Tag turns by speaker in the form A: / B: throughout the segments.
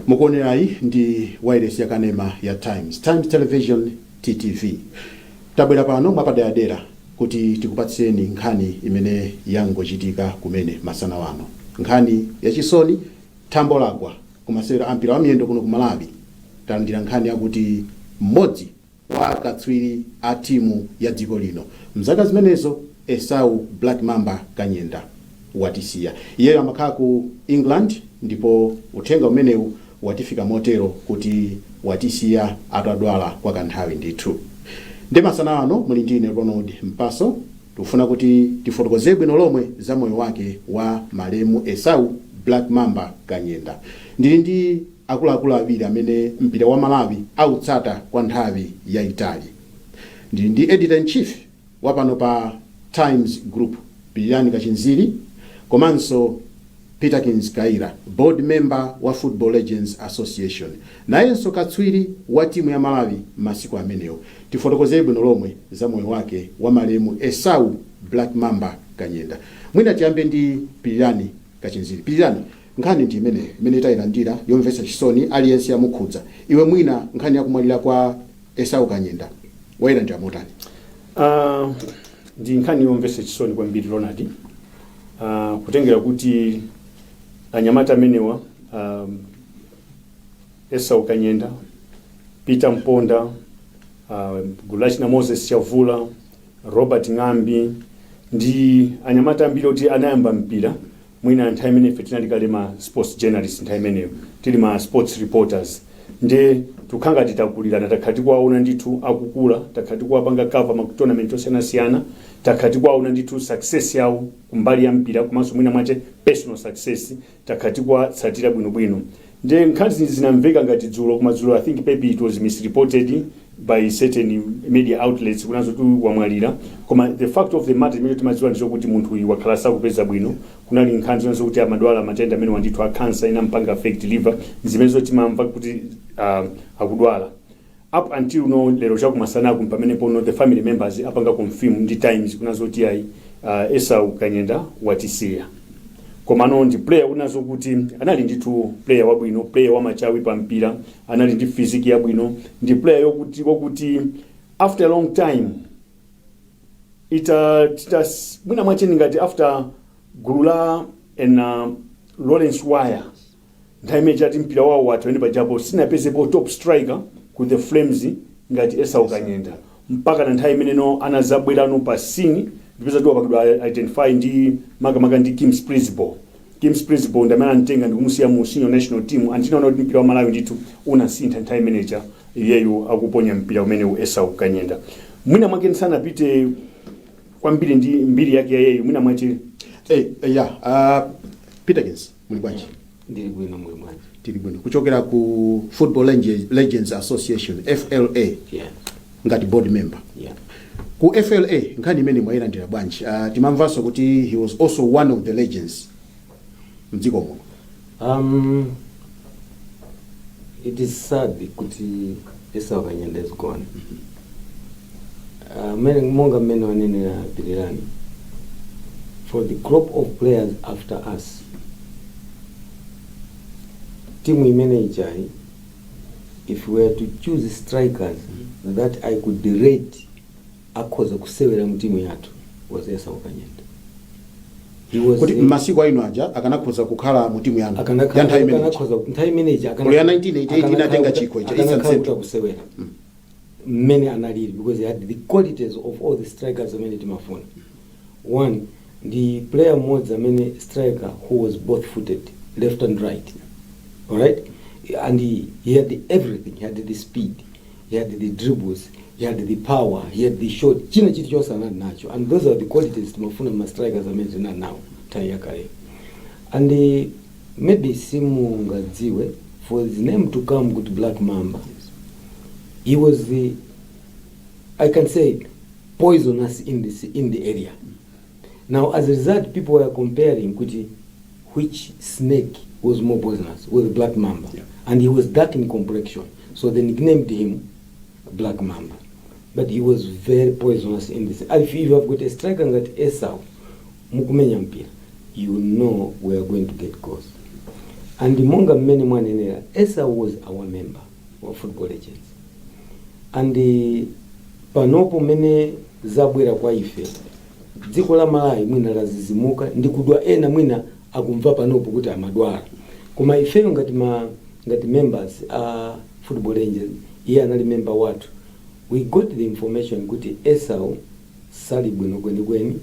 A: mukuonerayi ndi wireless yakanema ya Times Television TTV. Tabwera pano mwapadera kuti tikupatseni nkhani imene yangochitika kumene masana wano. Nkhani yachisoni thambo lagwa kumasewera ampira wa miyendo kuno ku Malawi. Talandira nkhani yakuti mmodzi wa katswiri a timu ya dziko lino mzaka zimenezo Esau Black Mamba Kanyenda watisiya. Iyeyo amakhala ku England ndipo uthenga umenewu watifika motero kuti watisiya atadwala kwa kanthawi ndithu. Ndi masana ano muli ndine Ronald Mpaso, tufuna kuti tifotokoze bwino lomwe za moyo wake wa malemu Esau Black Mamba Kanyenda. Ndili ndi akuluakulu awiri amene mpira wa Malawi autsata kwa nthawi yayitali. Ndili ndi editor in chief wapano pa Times Group Pilirani Kachinziri, komanso Peterkins Kayira, board member wa Football Legends Association, nayenso katswiri wa timu ya Malawi masiku ameneyo. Tifotokoze bwino lomwe za moyo wake wa malemu Esau Black Mamba Kanyenda. Mwina tiyambe ndi Pilirani Kachinziri. Pilirani, nkhani ndi imene tayilandira yomvetsa chisoni aliyense yamukhudza. Iwe mwina nkhani yakumwalira kwa Esau Kanyenda wayilandira motani?
B: Ndi nkhani yomvetsa chisoni kwambiri Ronald. Kutengera kuti anyamata amenewa Esau Kanyenda, Peter Mponda, Gulachina Moses Chavula, Robert Ngambi ndi anyamata ambiri oti anayamba mpira mwina nthawi imene ife tinali kale ma sports journalists, nthawi imeneyo tili ma sports reporters. Nde tukhanga titakulirana, takhati kwaona ndithu akukula, takhati kwapanga cover ma tournament osiyanasiyana, takhati kwaona ndithu success yawo kumbali ya mpira komanso mwina mwache personal success, takhati kwatsatira bwinobwino. Nde nkhani zinamveka ngati dzulo, koma dzulo I think maybe it was misreported by certain media outlets kunazo tu wamwalira. Koma the fact of the matter imene timadziwa ndizo kuti munthu uyu wakhala sakupeza bwino. Kunali nkhani zonse kuti amadwala matenda amene wandithu a Khansa inampanga affect liver, zimene zotimamva kuti akudwala. Up until no lero chakumasana pamene pono the family members apanga confirm ndi Times kunazoti ayi Esau Kanyenda watisiya. Koma no ndi player unazo kuti anali ndithu player wabwino, player wa machawi pa mpira, anali ndi physique yabwino, ndi player yokuti after a long time mwina mwache ngati after Gulula and Lawrence Wire nthawi chati mpira wawo wathu pa japo sinapezepo top striker ku the Flames ngati Esau Kanyenda mpaka na nthawi imene no anazabwerano pa scene ndipeza tu apakidwa identify ndi makamaka ndi Kim's principle ndamene antenga ndikumusiya mu senior national team antinaona kuti mpira wa Malawi ndithu unasintha nthawi imeneja iyeyo akuponya mpira umene Esau Kanyenda. Mwina mwake sanapite kwambiri ndi mbiri yake yeyo mwina mwache
A: Peterkins muli bwanji?
C: Ndili bwino muli bwanji?
A: Tili bwino. Kuchokera ku Football Legends Association FLA,
C: yeah,
A: ngati board member,
C: yeah.
A: Ku FLA nkhani imene mwayilandira bwanji? Timamvanso kuti he was also one of the legends mdziko muno.
C: It is sad kuti Esau Kanyenda is gone. Monga mene wanenera Pilirani, for the crop of players after us, timu imene ichai, if we were to choose strikers that I could rate akhoza kusewera mtimu yathu was Esau Kanyenda. He was
A: kuti masiku aino aja akanakhoza kukhala mu timu yanu ya nthawi imene ija ya 1988 inatenga chikho cha Eastern Central
C: kusewera many anali because he had the qualities of all the strikers amene timafuna. One, the player modes amene striker who was both footed, left and right, all right, and he had everything. He had the speed, he had the dribbles, he had the power, he had the shot. China chitu chose anali nacho, and those are the qualities timafuna ma strikers amene zina now tayakale. And maybe simu ngadziwe, for his name to come good Black Mamba, he was I can say poisonous in the area. Now as a result, people were comparing which snake was more poisonous, with Black Mamba, yeah, and he was dark in complexion, so they nicknamed him Black Mamba. But he was very poisonous in this. If you have got a striker like Esau mukumenya mpira, you know we are going to get goals. and monga mmene mwanenera, Esau was our member of Football Legends. And panopo mene zabwera kwa ife, dziko la Malawi mwina lazizimuka, ndikudwa ena mwina akumva panopo kuti amadwala. Koma ifeyo ngati members Football Legends, iye anali member watu. We got the information kuti Esau sali bwino kwenikweni,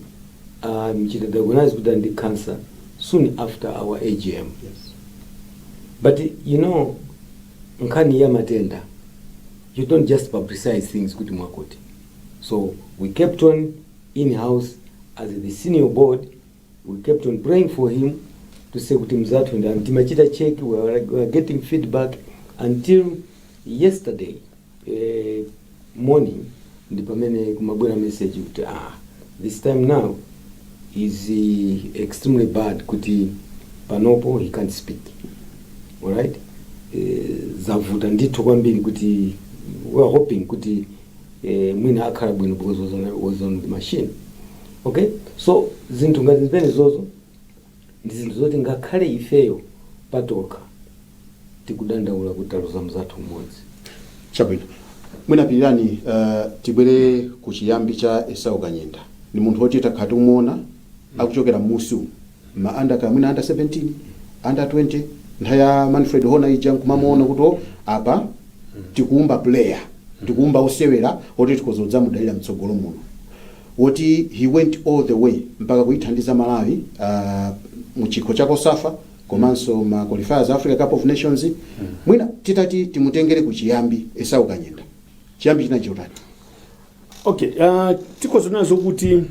C: mchita diagnosed with the cancer soon after our AGM.
A: Yes.
C: But you know, nkhani ya matenda, you don't just publicize things kuti mwakuti. So we kept on in-house as the senior board, we kept on praying for him to say kuti mzatu and timachita check, we were getting feedback until yesterday morning, ndipamene kumabwera message kuti this time now is extremely bad kuti panopo he can't speak. All right? Zavuta ndithu kwambiri kuti we are hoping kuti mwina akhala bwino because was on the machine. Okay? So zinthu ngati zimene zozo ndi zinthu zoti ngakhale ifeyo patoka tikudandaula kuti aloza mzathu mmodzi.
A: Chabwino. Mwina Pilirani, tibwere ku chiyambi cha Esau Kanyenda. Ni munthu woti takhati umuona akuchokera musu ma under mwina under 17, under 20, nthaya Manfred Hona ija nkumamuona kuti apa tikuumba player, tikuumba osewera oti tikozodza mudalira mtsogolo muno. Woti he went all the way mpaka kuithandiza Malawi mu chikho cha Kosafa komanso ma qualifiers Africa Cup of Nations. Mwina titati timutengere ku chiyambi Esau Kanyenda. Chiyambi china chotani?
B: Okay, tikozonazo kuti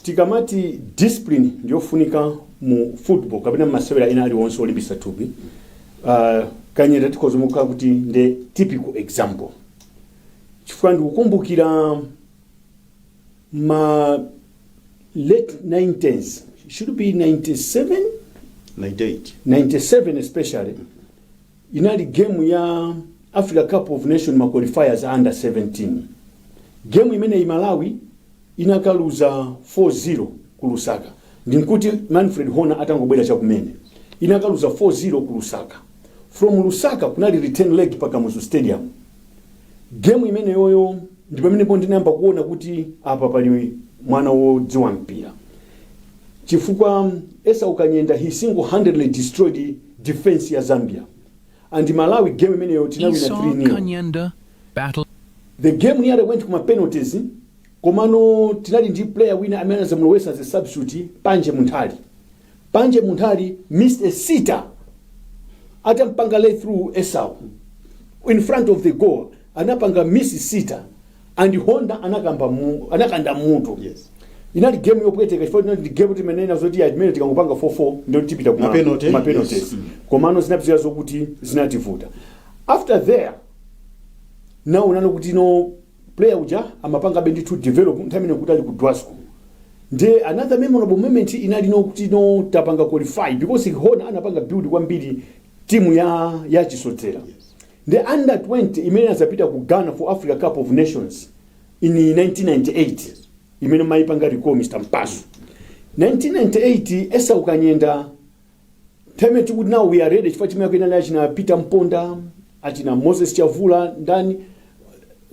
B: tikamati discipline ndiyofunika mu football kapena masewera ina ali wonse olimbisa thupi. Kanyenda tikozomuka kuti nde typical example. Chifukwa ndikukumbukira ma late 90s, should be 97, 97 especially, inali game ya Africa Cup of Nations ma qualifiers under 17. Game imene Malawi inakaluza 4-0 ku Lusaka. Ndinkuti Manfred Hona atangobwera chakumene. Inakaluza 4-0 ku Lusaka. From Lusaka kunali return leg paka Musu Stadium. Game imene yoyo ndipo mene ndinayamba kuona kuti apa pali mwana wodziwa mpira. Chifukwa Esau Kanyenda he single-handedly destroyed the defense ya Zambia. And Malawi game imene yo tinawina 3-0.
D: Esau Kanyenda battle.
B: The game nearly went kuma penalties. Komano tinali ndi player winner amene anazamulowesa as a substitute Panje Munthali. Panje Munthali missed a sitter. Atampanga lay through Esau in front of the goal. Anapanga miss sitter and Honda anakanda muto.
A: Yes.
B: Inali game yopweteka chifukwa inali game timenena zoti admire tikangopanga 4-4 ndio tipita kuma penalties. Yes. Komano zinapita zokuti zinativuta. After there now unano kuti no player uja amapanga bendi to develop ntamene kuti ali ku Dwasco. Nde another memorable moment inali no kuti no tapanga qualify because Hona anapanga build kwambiri timu ya Chisodzera.
A: Yes.
B: The under 20 imene azapita ku Ghana for Africa Cup of Nations in 1998. Yes. Imene maipanga recall Mr. Mpaso. 1998 Esau Kanyenda time to now we are ready chifukwa timu yake inali achina Peter Mponda, achina Moses Chavula ndani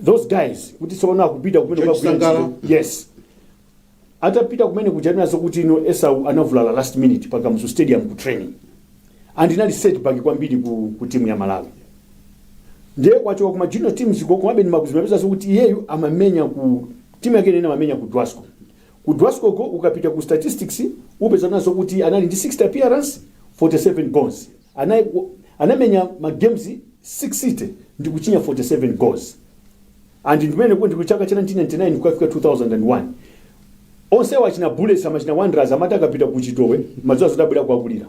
B: those guys kuti sona kupita kumene kwa yes. Atapita kumene kujanira zokuti no Esau anavulala last minute paka Musu Stadium ku training. And inali setback kwambiri ku timu ya Malawi. Ndiye kwacho kuma junior teams go kumabe ni makuzimapeza sokuti yeyo amamenya ku timu yake ina amamenya ku Dwasco. Ku Dwasco go ukapita ku statistics upeza nazo kuti anali ndi 60 appearance 47 goals. Anamenya ma games 6 ndi kuchinya 47 goals. And ndimene kuti kuchaka cha 1999 kufika 2001. Onse wachina Bullets amachina Wanderers amata akapita ku Chitowe mazuwa zodabwera kwakulira.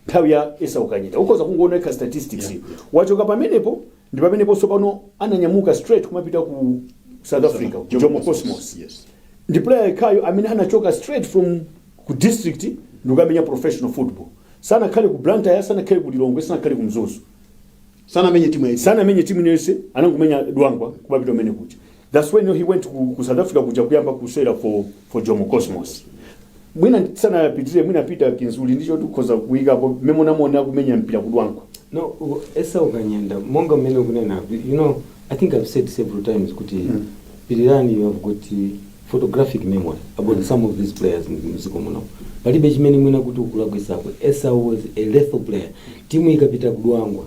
B: Nthawi ya Esau Kanyenda ukoza kungooneka statistics. Wachoka pamenepo ndi pamenepo sopano ananyamuka straight kumapita ku South Africa Jomo Cosmas.
A: Yes.
B: Ndi player kayo amene anachoka straight from ku district ndikamenya professional football. Sana khale ku Blantyre, sana khale ku Lilongwe, sana khale ku Mzuzu.
A: Sana menye timu yese anangumenya Dwangwa kubapita mene kuja. That's when he went to South Africa kuja kuyamba kusera for Jomo Cosmas.
B: mwina sana pitire mwina Peterkins Kayira ndicho tukhoza kuika ko memona kumenya mpira kudwanko.
C: No, Esau Kanyenda, monga mene kunena, you know, I think I've said several times, kuti, Pilirani, you have got photographic memory about some of these players in Mziko Muno. Palibe chimene mwina kuti ukulakwisa kwe. Esau was a lethal player. Timu ikapita kudwangwa.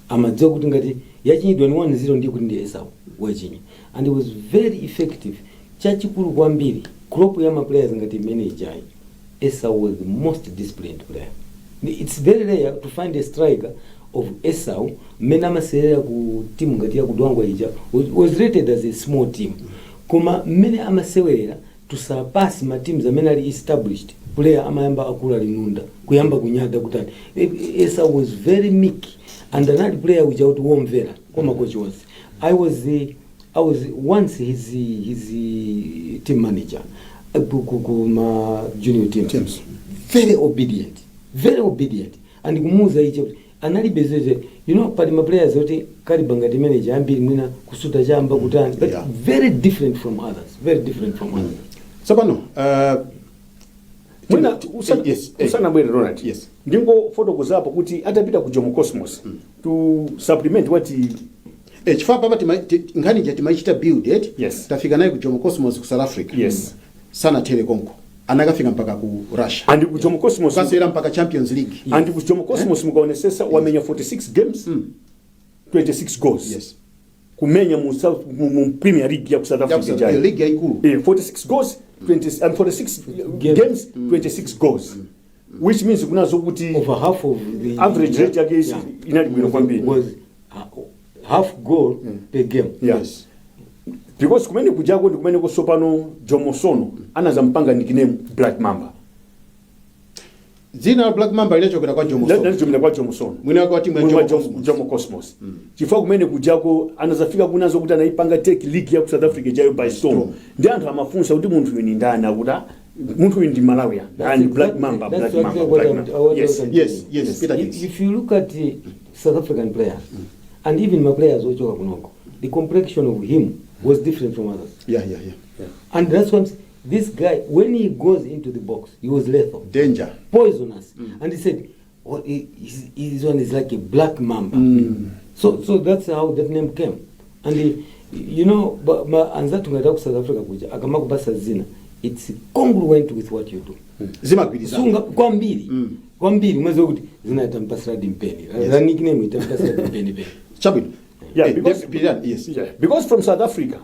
C: Amadziwa kuti ngati yachinidwa ni 1-0 ndiye kuti ndi Esau wachinyi. And it was very effective. Chachikulu kwambiri. Crop ya ma players ngati manager. Esau was the most disciplined player. It's very rare to find a striker of Esau mena maserera ku timu ngati ya kudwangwa ija was rated as a small team. Koma mene amasewera to surpass ma teams amene ali established player amayamba akula linunda kuyamba kunyada kutani. Esau was very meek and another player which out womvera koma coach was. I was once his team manager ma junior teams. Very obedient and kumuza icho anali bezeze, you know, pali ma players oti kali bangati manager ambiri mwina kusuta chamba kutani, but very different from others.
A: Sabano
B: mwina usana bwere Ronald.
A: Yes.
B: Ndingo photo kuzapo kuti atapita ku Jomo Cosmas to supplement what
A: chifapa bati ngani jati maichita build it.
B: Yes.
A: Tafika naye ku Jomo Cosmas ku South Africa.
B: Yes.
A: Sana telekonko. Anakafika mpaka ku Russia.
B: And ku Jomo Cosmas
A: kasera mpaka Champions League.
B: And ku Jomo Cosmas mukaonesesa wamenya 46 games, 26 goals.
A: Yes.
B: Kumenya mu Premier League ya ku South Africa.
A: League ya ikulu.
B: 46 goals, 46 games, 26 goals. Which means kunazo kuti
C: over half of the
B: average rate against inali bwino kwambiri.
C: Was half goal per game.
B: Yes. Because kumene kujako ndi kumene kosopano Jomo Sono anazampanga nickname Black Mamba.
A: Zina Black Mamba ilechokera kwa Jomo Sono.
B: Ndio kwa Jomo Sono.
A: Mwina kwa timu ya
B: Jomo Cosmas. Chifukwa kumene kujako anazafika kunazo kuti anaipanga take league ya ku South Africa jayo by storm. Ndi anthu amafunsa kuti munthu uyu ni ndani akuta munthu uyu ndi Malawi and Black Mamba.
A: Yes.
C: If you look at South African players and even my players ochoka kunoko, the complexion of him was different from others.
A: Yeah.
C: And that's why this guy, when he goes into the box, he was lethal.
A: Danger.
C: Poisonous. And he said, well, his one is like a black mamba. So that's how that name came. And you know, anzatu ngata ku South Africa kuja, akama kubasa zina, it's congruent with what you do.
A: Zima kwiliza.
C: Sunga kwambiri, mwezo kuti zina itampasira dimpeni. The nickname itampasira dimpeni.
A: Chabwino.
B: Yeah, because from South Africa,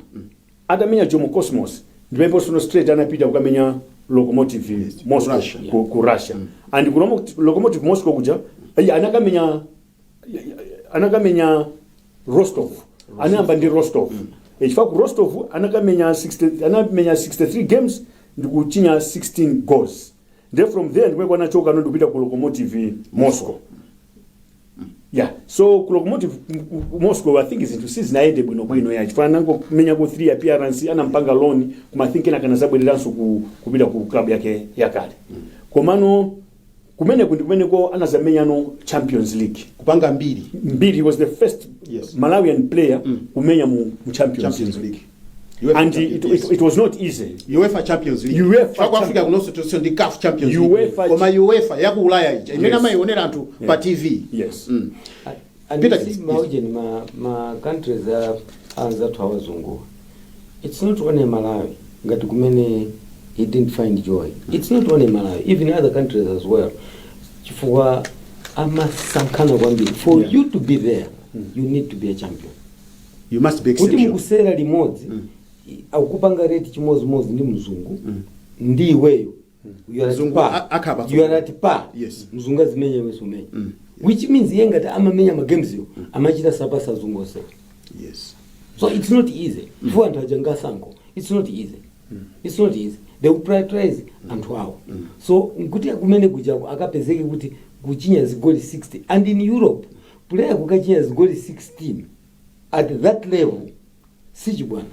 B: atamenya Jomo Cosmas, ndipo sono straight anapita kukamenya Lokomotive Moscow ku Russia. And Lokomotive Moscow kuja, anakamenya Rostov. Anamba ndi Rostov. Chifukwa ku Rostov anakamenya 63 games ndikuchinya 16 goals. Then from there ndikwe kwanachoka ndikupita ku Lokomotive Moscow. Yeah, so Lokomotive Moscow I think is into season aende bwino ya chifana nango menya go 3 appearance anampanga loan kuma think na kana zabweleranso kupita ku club yake yakale. Komano kumene ko anazamenya no Champions League
A: kupanga mbili
B: was the first Malawian player kumenya mu Champions League. And it was not easy.
A: UEFA Champions League. Kwa Afrika kunoso to the CAF Champions League. Koma UEFA ya ku Ulaya ija. Imena maionera anthu pa TV.
B: Yes.
C: And Peterkins ma countries anzatu hawazungu. It's not only Malawi ngati kumene he didn't find joy. It's not only Malawi, even other countries as well. Chifukwa amasankana kwambiri. For you to be there, you need to be a champion.
A: You must be exceptional.
C: Kuti mukusera limodzi akupanga rate chimodzimodzi ndi mzungu ndi iweyo you are at par.
A: Yes.
C: Mzungu azimenya weso umenya. Which means yengati amamenya ma games yo amachita sapasa zungu ose.
A: Yes.
C: So it's not easy. For anthu ajanga sanko, it's not easy. It's not easy. They will prioritize anthu awo. So kuti akumene kujako akapezeke kuti kuchinya zigoli 60 and in Europe player kukachinya zigoli 16 at that level sichibwana.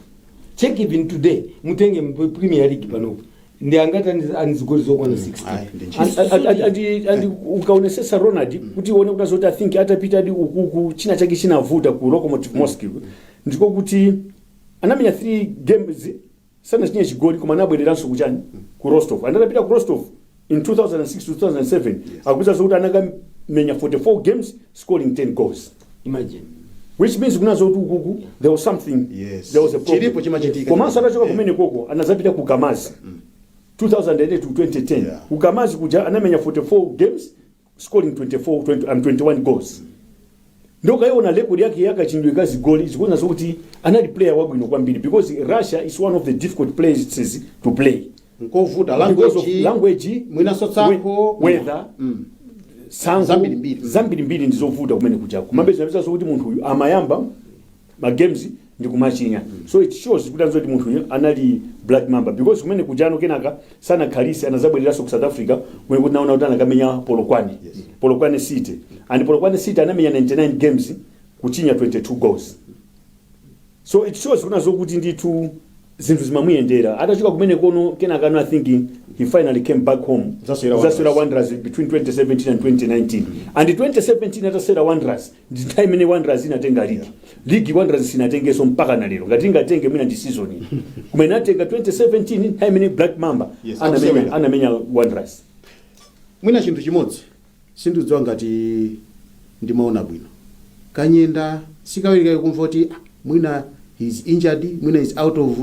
C: Check even today mutenge Premier League pano ndi angati anizigoli zokwana 60
B: and ukaonesesa Ronald kuti uone kuti azoti I think atapita di ukuku china chake chinavuta ku Lokomotive Moscow ndiko kuti anamenya 3 games sana chinye chigoli koma anabwereranso kuchani ku Rostov anapita ku Rostov in 2006-2007 akuza zokuti anakamenya 44 games scoring 10 goals,
C: Imagine.
B: which means kunazo ukuku there was something,
A: Yes.
B: there was a
A: Chilipo
B: problem.
A: chimachitika.
B: Komanso atachoka kumene koko anazapita ku Kamazi 2008 to 2010
A: Yeah.
B: ku Kamazi kuja anamenya 44 games scoring 21 goals. Ndoka yona record yake yakachinjwa zigoli zikuona zokuti anali player wabwino kwambiri because Russia is one of the difficult places to play.
A: Nkovuta
B: Because of language,
A: mwina sotsako
B: weather, zambiri mbiri ndizovuta kumene kuchako. Mabezi nabisa zokuti munthu uyu amayamba ma games ndi kumachinya. So it shows kuti anzoti munthu uyu anali black mamba because kumene kujano kenaka sana Khalisi anazabwereraso ku South Africa kumene kuti naona kuti anakamenya Polokwane. Polokwane City. And Polokwane City anamenya 99 games kuchinya 22 goals. So it shows kuna zokuti ndithu zinthu zimamuyendera atachoka kumene kono kenaka I think he finally came back home. Zaswera Wanderers between 2017 and 2019. And 2017 ataswera Wanderers ndi time imene Wanderers inatenga league Wanderers sinatengeso mpaka na lero ngati ingatenge mwina ndi season kumene atenga 2017 time imene Black Mamba anamenya Wanderers.
A: Mwina chinthu chimodzi sindidziwa ngati ndimaona bwino Kanyenda sikawirika kumvoti mwina he's injured, mwina is out of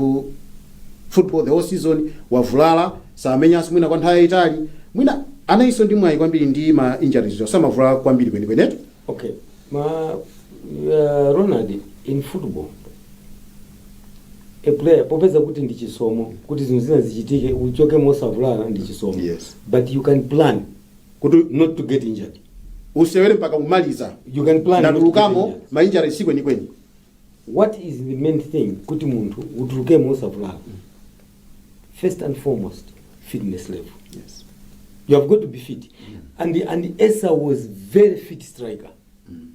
A: football the whole season, wavulala samenya mwina kwa nthawi itali, mwina anaiso ndi mwayi kwambiri ndi ma injuries zo samavulala kwambiri kwenetu.
C: Okay, Ronald, in football a player popeza kuti ndi chisomo kuti zinthu zina zichitike uchoke mosavulala ndi chisomo.
A: Yes.
C: But you can plan
A: kuti
C: not to get injured.
A: Usewere mpaka kumaliza.
C: You can plan not to get injured.
A: Ma injuries sikweni kweni.
C: What is the main thing kuti munthu utuluke mosavulala? First and foremost, fitness level.
A: Yes.
C: You have got to be fit. And Esau was very fit striker.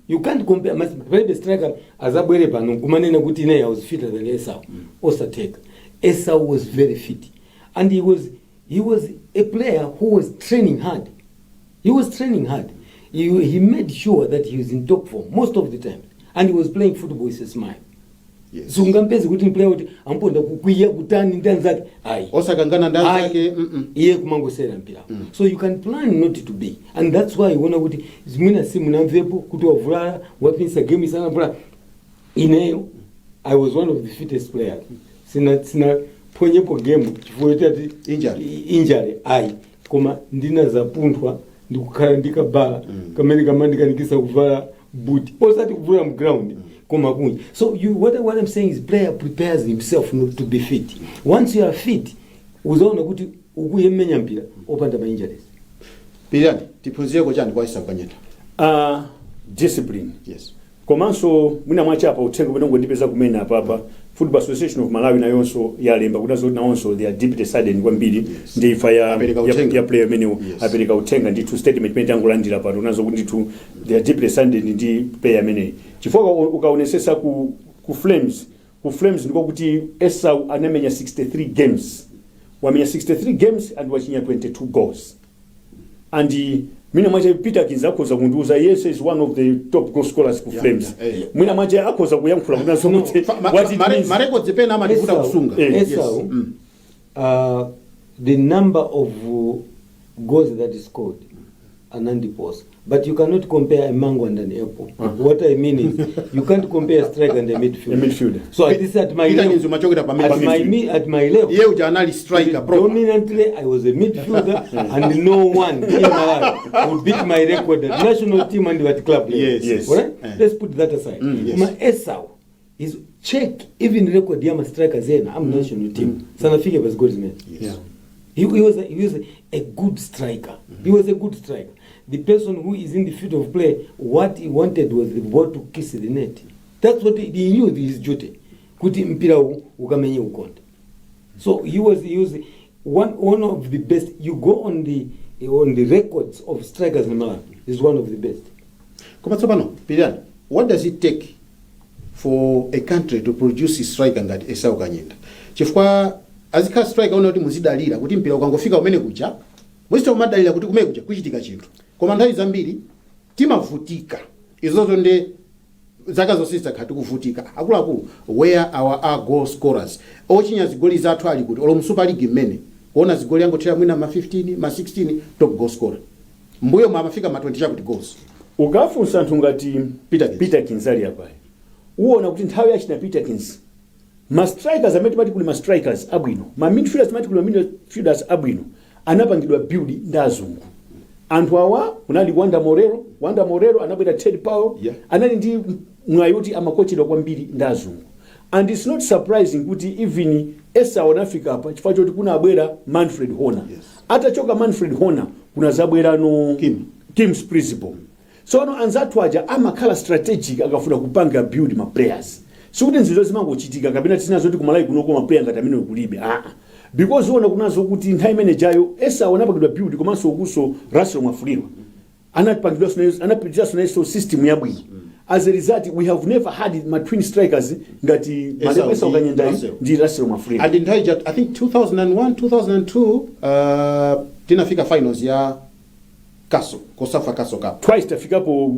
C: You can't compare maybe striker azabwere pano kumanena kuti naye was fitter than Esau. Osateka. Esau was very fit. And he was a player who was training hard. He was training hard. He made sure that he was in top form most of the time. And he was playing football with a smile.
A: Yes.
C: So ngampezi kuti player kuti amponda kukwiya kutani ndani zake ai
A: osakangana ndani zake
C: iye kumangosera mpira. So you can plan not to be, and that's why you wanna kuti zimina simu na mvepo kuti wavulala wapinsa game sana bra ineyo. I was one of the fittest players. Sina ponyepo game chifueta injury ai koma ndina zapunthwa ndikukhala ndikabala kamene kamandikanikisa kuvala boot osati kuvula mu ground. So what I'm saying is player prepares himself not to be fit. Once you are fit, uzaona kuti ukuyemenya mpira opanda ma injuries.
A: Pilirani tiphunzire kochani kwa Esau Kanyenda.
B: Discipline.
A: Yes.
B: Komanso mwina mwacha apa uthenga bwino ngondipeza kumena apa Football Association of Malawi na yonso yalemba kuti azoti nawonso they are deeply saddened kwambiri ndi ifa ya player mene apereka uthenga ndi to statement pene tangolandira pano nazo kuti ndithu they are deeply saddened ndi player mene chifukwa ukaonesesa ku Flames ndiko kuti Esau anamenya 63 games wamenya 63 games and wachinya 22 goals and mina mwache Peterkins akhoza kundiuza yes is one of the top goal scorers ku Flames. Mina mwache akhoza kuyankhula kuna so kuti what it means
A: ma records pena amalifuta kusunga.
C: Esau, the number of goals that is scored Anandi-Pos, but you cannot compare a mango and an apple. What I mean is you can't compare a striker and a midfielder. So at this at my level, at my level,
A: yeah, ujanali striker
C: dominantly I was a midfielder and no one in my life would beat my record at national team and at club level.
A: Yes.
C: Right? Let's put that aside. My Esau is check even record yama striker zena I'm national team. Sanafike was goals man.
A: Yes.
C: He was a good striker. He was a good striker. The person who is in the field of play, what he wanted was the ball to kiss the net. That's what he knew his duty. Kuti mpira ukamenye ukonde. So he was one of the best. You go on the records of strikers in Malawi. He's one of the best.
A: Komatsopano, Pilirani, what does it take for a country to produce a striker ngati Esau Kanyenda? Chifukwa azika striker ona kuti muzidalira kuti mpira ukangofika umene kuja muzita umadalira kuti kumene kuja kuchitika chinthu. Koma nthawi zambiri timavutika izozo nde zaka zosisa khati kuvutika akuluakulu where our goal scorers ochinya zigoli zathu ali kuti olo mu Super League mmene ona zigoli yangu tira mwina ma 15 ma 16 top goal scorer mbuyo mwamafika ma 20 chakuti goals
B: ukafunsa anthu ngati Peterkins ali apa uona kuti nthawi yachina Peterkins ma strikers amene timati kuli ma strikers abwino ma midfielders timati kuli ma midfielders abwino anapangidwa build ndi azungu. Anthu awa unali Wanda Morero anabwera Ted Powell anali ndi mwayoti amakochedwa kwambiri ndi azungu. And it's not surprising kuti even Esau anafika apa chifukwa choti kuna abwera Manfred Horner. Atachoka Manfred Horner kuna zabwera no Kim's principle. So ano anzatu aja amakhala strategic akafuna kupanga build ma players. So kuti nzizo zimangochitika kapena tisinazo kuti kumalayi kunoko ma player ngati amene kulibe. Because uona kunazo kuti nthawi imene jayo Esau anapangidwa build komanso kuso Russell Mwafulirwa. Anapitira so system yabwino. As a result, we have never had my twin strikers ngati malemu Esau Kanyenda ndi Russell Mwafulirwa.
A: And in I think 2001, 2002 tinafika finals ya Kosafa Kaso Cup.
B: Twice tafikapo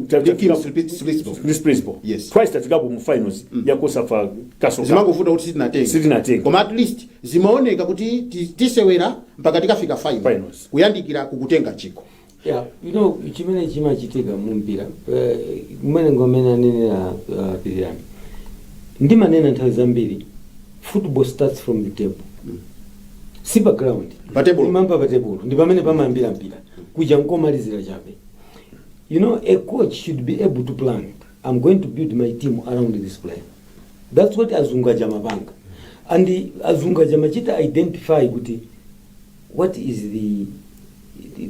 B: principle.
A: Yes.
B: Twice tafikapo mu finals ya Kosafa Kaso Cup.
A: Zimangofuta kuti sitinatenga. Koma at least zimaoneka kuti tisewera mpaka tikafika finals. Kuyandikira kukutenga chiko.
C: Yeah, you know, chimene chimachitika mu mpira. Mmene ngomena nene Pilirani. Ndima nena nthawi zambiri. Football starts from the table. Si background. Imamba pa table. Ndi pamene pamambira mpira. Kuja nkomalizira chabe. You know, a coach should be able to plan. I'm going to build my team around this player. That's what azunga jama panga. And the azunga jama chita identify kuti what is the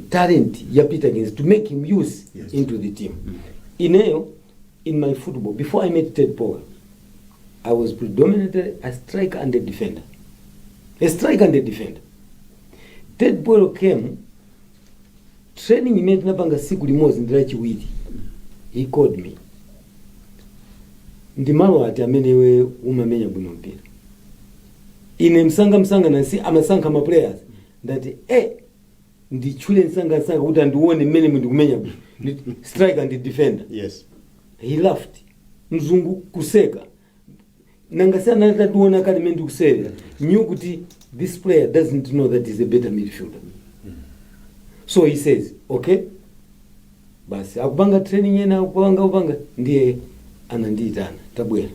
C: talent ya Peterkins to make him use into the team. In my football, before I met Ted Powell, I was predominantly a striker and a defender. Ted Powell came, training imene napanga siku limodzi ndira chiwiri. He called me. Ndi malo ati amene we umamenya bwino mpira. Ine msanga nansi amasankha ma players ndati ndichule msanga kuti andione mmene ndikumenya bwino. Striker and defender.
A: Yes.
C: He laughed. Mzungu kuseka. Nangasana natatuona kali mende kuseka. Knew kuti this player doesn't know that he's a better midfielder. So he says, okay, basi akupanga training yena upanga ndiye ananditana tabwera.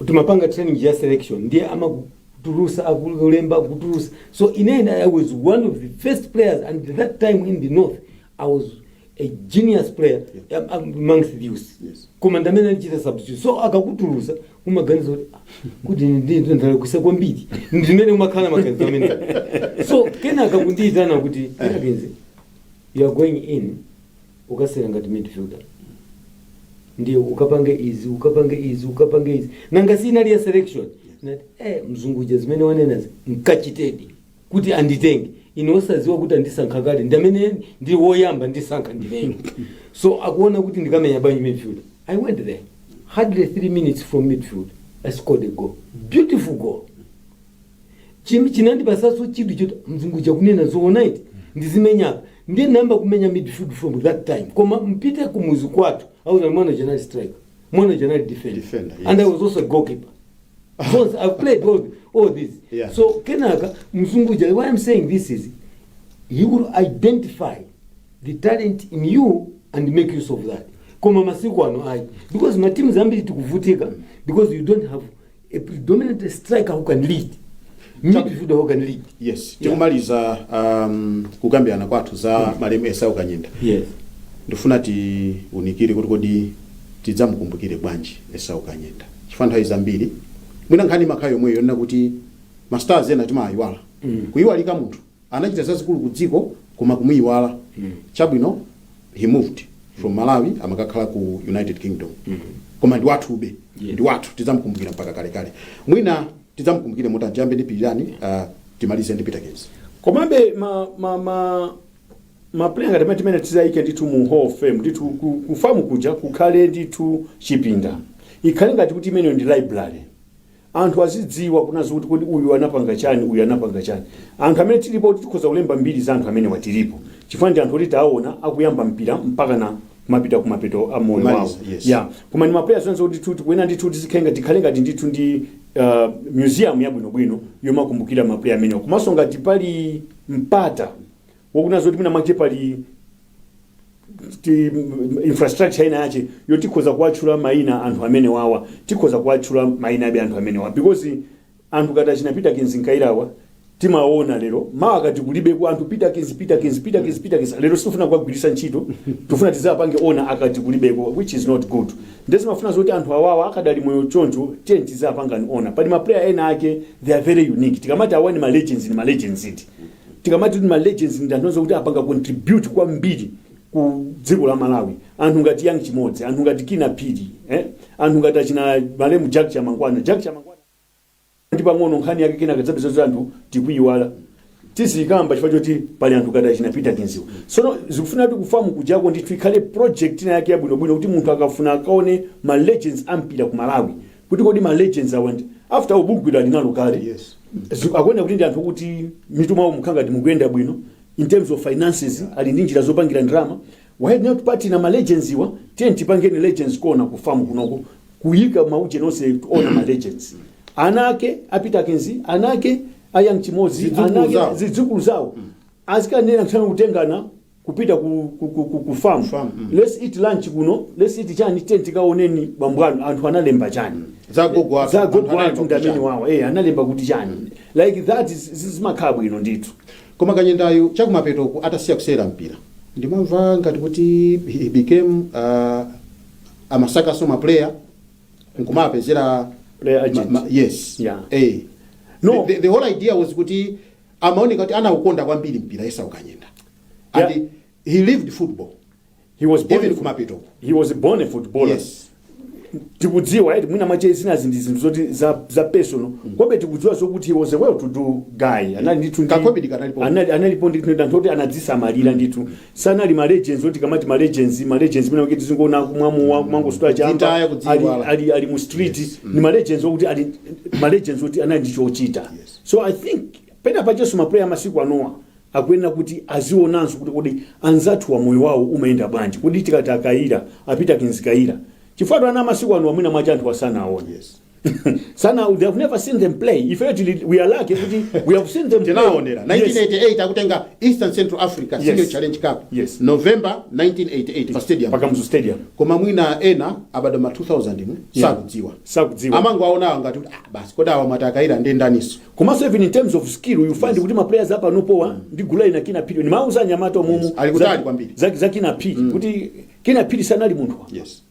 C: Utumapanga training ya selection ndiye ama kuturusa akulemba kuturusa. So I was one of the first players, and at that time in the north I was a genius player amongst the youth.
A: Yes.
C: Komandamena nchita substitute. So akakuturusa umaganiza kuti ndindala kusakwa mbiti. Ndimene umakhala maganiza amene. So kena akakunditana kuti Peterkins, you are going in ukasera ngati midfielder. Ndiye ukapange easy. Nanga sina liya selection. Mzunguja zimene wanenazi nkachitedi kuti anditenge. Inosaziwa kuti andisankha kale ndamene ndi woyamba ndisankha ndinenge. So akuona kuti ndikamenya banyi midfielder. I went there. Hardly 3 minutes from midfield, I scored a goal. Beautiful goal. Chinandi basaso chidu choto mzunguja kunena zoona iti ndizimenya ndiye namba kumenya midfield from that time. Koma mpite kumuzi kwatu I was a mwana striker, mwana defender. Yes. And I was also a goalkeeper. So I've played all this.
A: Yeah.
C: So kenaka mzunguja, why I'm saying this is he will identify the talent in you and make use of that. Koma masiku ano ayi, because matimu zambiri tikuvutika because you don't have a predominant striker who can lead. Midfielder who can lead.
A: Yes. Tikumaliza kugambiana kwathu za malemu Esau Kanyenda.
C: Yes.
A: Ndifuna unikire kuti kodi tidzamukumbukire bwanji Esau Kanyenda. Chifukwa zambiri mwina nkhani makhayo mweyo nena kuti ma stars ena timayiwala. Kuyiwalika munthu anachita zazikulu ku dziko koma kumuyiwala. Chabwino he moved from Malawi amakakhala ku United Kingdom. Koma ndi wathube. Ndi wathu tidzamukumbukira mpaka kale. Mwina tidzamukumbukire mutajambe ndi Pilirani timalize ndi Peterkins.
B: Komabe ma player ngati timene tizaike nditu mu Hall of Fame nditu kufamu kuja kukhale nditu chipinda. Ikhale ngati kuti imene ndi library. Anthu azidziwa kunazo kuti uyu anapanga chani. Anthu amene tilipo tikhoza kulemba mbiri za anthu amene watilipo. Chifukwa ndi anthu kuti aona akuyamba mpira mpaka na kumapita kumapeto amoyo wawo.
A: Yes.
B: Yeah. Koma ni ma players onse kuti kwena ndithu tizikhenga tikhale ngati ndithu ndi museum yabwinobwino yomakumbukira maplayer amenewa komanso ngati pali mpata wokunazo kuti mwina mwake pali infrastructure ina yache yotikhoza kuwatchula maina anthu amene wawa tikhoza kuwatchula maina abe anthu amene wawa because anthu kati achina Peterkins Kayirawa timaona lero mawa kati kulibe ku anthu Peterkins lero sifuna kuwagwiritsa ntchito tufuna tizapange ona akati kulibeko which is not good ndezi mafuna zoti anthu awawa akadali moyo choncho tizapanga ni ona pali ma player ena ake they are very unique tikamati awani ma legends iti tikamati ma legends ndanoza kuti apanga contribute kwa mbiri ku dziko la Malawi anthu ngati Young Chimodzi anthu ngati Kina Pidi anthu ngati achina malemu Jack Chamangwana ndi pang'ono nkhani yake kena kadzapeza anthu tikuyiwala tizikamba chifukwa choti pali anthu ngati achina Peterkins sono zikufuna kuti kufamu kujako ndithu ikhale project ina yake yabwinobwino kuti munthu akafuna akaone ma legends ampira ku Malawi kuti kodi ma legends awandi after ubugwira linalo kale
A: Yes.
B: akwenda kuti ndi anthu kuti mituma wawo mukhanga ndi mukuyenda bwino in terms of finances ali ndi njira zopangira ndrama why not party na ma legends iwa tipangeni legends kona kufamu kunoko kuyika mauje nonse ona ma legends anake Peterkins anake Young Chimodzi anake zidzukulu zawo azikanena kuthana kutengana kupita ku farm let's eat lunch kuno let's eat chani tikaoneni bambwano anthu analemba chani zagogo anthu ndameni wawo analemba kuti chani like that is makhabu ino ndithu
A: koma Kanyendayo chakumapeto atasiya kusera mpira ndimamva ngati kuti he became amasaka soma player nkumapezera
B: player agent
A: yes
B: yeah
A: no the whole idea was kuti amaoneka kuti anaukonda kwambiri mpira Esau Kanyenda and he lived football
B: he was born
A: even kumapeto
B: he was born a footballer
A: yes
B: tikudziwa mwina mache zina zinthu zoti za personal kobe tikudziwa zokuti he was a well to do guy anali ndithu
A: kakobidi kanalipo
B: analipo ndithu ndantoti anadzisamalira ndithu sanali ma legends oti kamati ma legends mwina kuti zingoona kumwango sitwa chamba ali mu street ni ma legends okuti ali ma legends oti anali ndichochita so I think pena pacheso ma player masiku anowa akwenda kuti azionanso kuti kodi anzathu wa moyo wawo umaenda bwanji kodi tikati Kayira Peterkins Kayira chifukwa ana masiku anu amwina mwacha anthu wasana aone
A: yes
B: sana they have never seen them play if actually we are lucky kuti we have seen them play
A: tinaonera 1988 akutenga Eastern Central Africa Single Challenge Cup November 1988 pa stadium
B: Pakamzu stadium
A: koma mwina ena abada ma 2000 sakudziwa amango aona ngati basi koda awa matakayira ndendaniso
B: koma so even in terms of skill you find kuti ma players hapa nopowa ndi gula ina Kina Pidi ni mauza nyamato mumu
A: alikutali kwambiri
B: za Kina Pidi kuti Kina Pidi sanali munthu
A: yes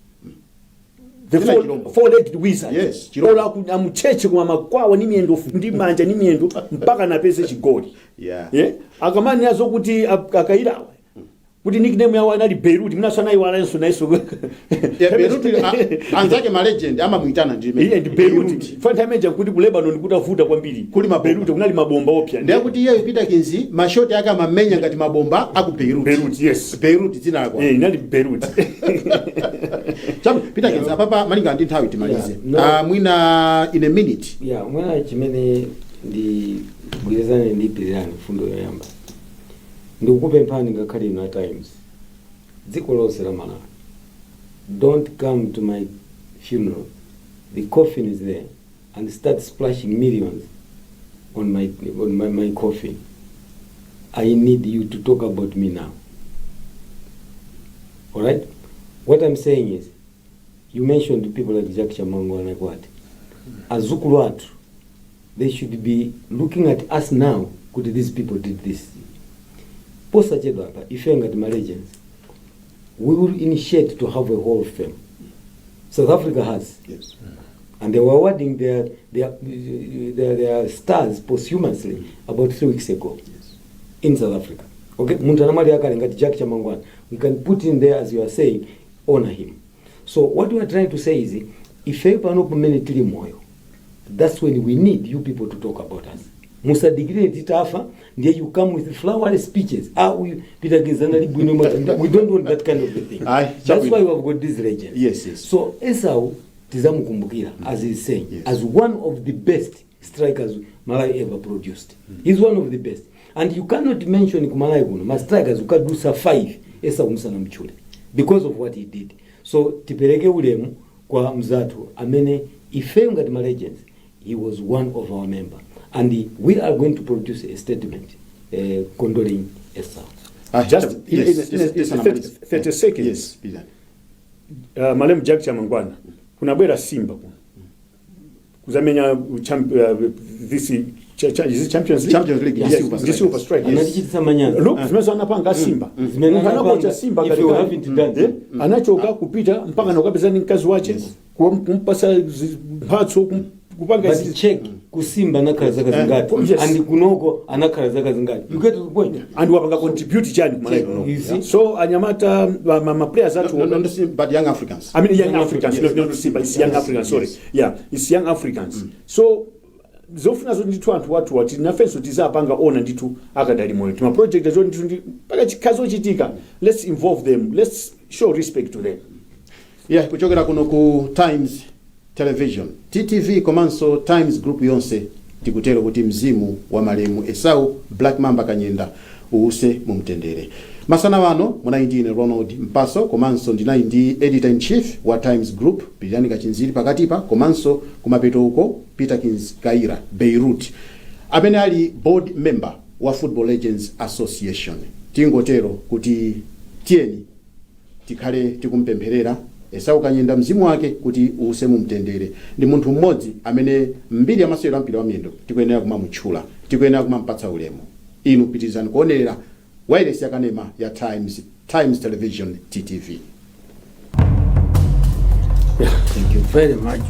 B: the four-legged wizard
A: yes
B: ola amucheche kwa makwawa ni miendo ndi manja ni miendo mpaka napeze chigoli akamani yazo kuti Kayira kuti nickname yawo anali Beirut mina sana iwalanso naiso
A: Beirut anzake ma legend ama muitana ndime
B: Beirut fantameja kuti ku Lebanon kutafuta kwambiri
A: kuli ma
B: Beirut kunali mabomba opya
A: ndiye kuti yeye Peterkins mashoti yake amamenya ngati mabomba aku Beirut
B: yes
A: Beirut dzina lako
B: inali Beirut
A: chabu Peterkins apapa malinga ndi nthawi timalize mwina in a minute
C: mwina chimene ndi bwirezane ndi Pilirani fundo yoyamba ndikupemphani ngakhale ino times dziko lonse la Malawi don't come to my funeral the coffin is there and start splashing millions on my coffin. I need you to talk about me now. All right? What I'm saying is, you mentioned people like Jack Chamango and like what? Azukulu watu, they should be looking at us now. Could these people did this? Post Chedo hapa, if you got my legends, we will initiate to have a Hall of Fame. South Africa has.
A: Yes.
C: And they were awarding their stars posthumously about 3 weeks ago.
A: Yes.
C: In South Africa. Okay? Muntanamali Akaringati Jack Chamangwan. We can put in there, as you are saying, honor him. So what we are trying to say is, if you have moyo, that's when we need you people to talk about us. Musa degree titafa, there you come with flowery speeches. Peterkins we don't want that kind of a thing. That's why we have got this legend.
A: Yes.
C: So Esau Kukumbukira, as he's saying, as one of the best strikers Malawi ever produced. He's one of the best. And you cannot mention Malawi my strikers who can do 5 Esau Musana Mchule because of what he did. So tipeleke ulemu kwa mzatu amene ife ngati ma legends he was one of our members. And we are going to produce a statement condoling Esau.
B: Just
A: yes,
B: in 30 seconds.
A: Yes, Pilirani.
B: Malemu Jack Chamangwana, kuna bwera Simba kuzamenya this Champions League.
A: Champions League,
B: yes,
A: Super
B: Super Strike.
C: Anachitisa manyana.
B: Look, zimezana panga Simba. Anapocha Simba
C: if you haven't done it.
B: Anachoka kupita mpaka nakapeza ni mkazi wache kumpasa mphatso kupanga
C: But check kusimba anakhala zaka zingati and kunoko anakhala zaka zingati. You get to the point.
B: And wapanga contribute chani kumalaiko.
C: You see?
B: So anyamata ma players that
A: But young Africans.
B: I mean young Africans,
A: yes.
B: not Simba, it's young Africans, sorry.
A: Yes.
B: Yeah, it's young Africans. So zofuna zo nditu anthu wati nafenso tizapanga ona nditu akadali moyo tima project zo nditu paka chikazo chitika, let's involve them, let's show respect to them.
A: Yeah, kuchokera kuno ku Times Television, TTV Komanso Times Group yonse tikutero kuti mzimu wa malemu Esau Black Mamba Kanyenda uuse mumtendere. Masana wano munayi ndine Ronald Mpaso komanso ndinayi ndi editor in chief wa Times Group Pilirani Kachinziri pakatipa komanso kumapeto uko Peterkins Kayira Beirut amene ali board member wa Football Legends Association. Tingotero kuti tieni tikhale tikumpempherera Esau Kanyenda mzimu wake kuti uuse mumtendere. Ndi munthu mmodzi amene mbiri ya masewero ampira wa miyendo tikuyenera kumamutchula, tikuyenera kumampatsa ulemu. Inu pitirizani kuonerera wireless ya kanema ya Times Television TTV.
C: Thank you very much.